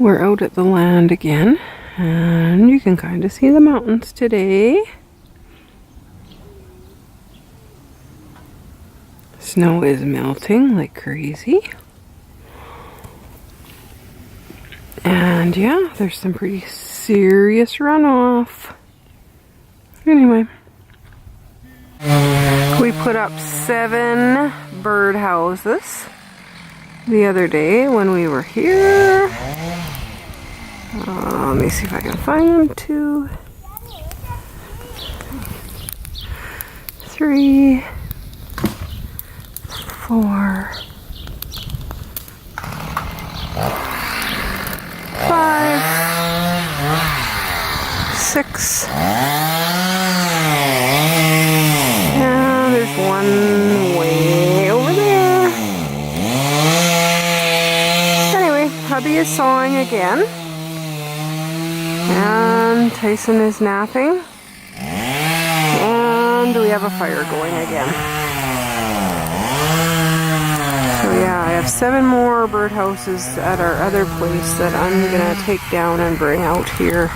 We're out at the land again, and you can kind of see the mountains today. Snow is melting like crazy. And yeah, there's some pretty serious runoff. Anyway, we put up 7 bird houses the other day when we were here. Let me see if I can find them. 2, 3, 4, 5, 6. And there's one way over there. Anyway, hubby is sawing again. And Tyson is napping. And we have a fire going again. So yeah, I have 7 more birdhouses at our other place that I'm gonna take down and bring out here.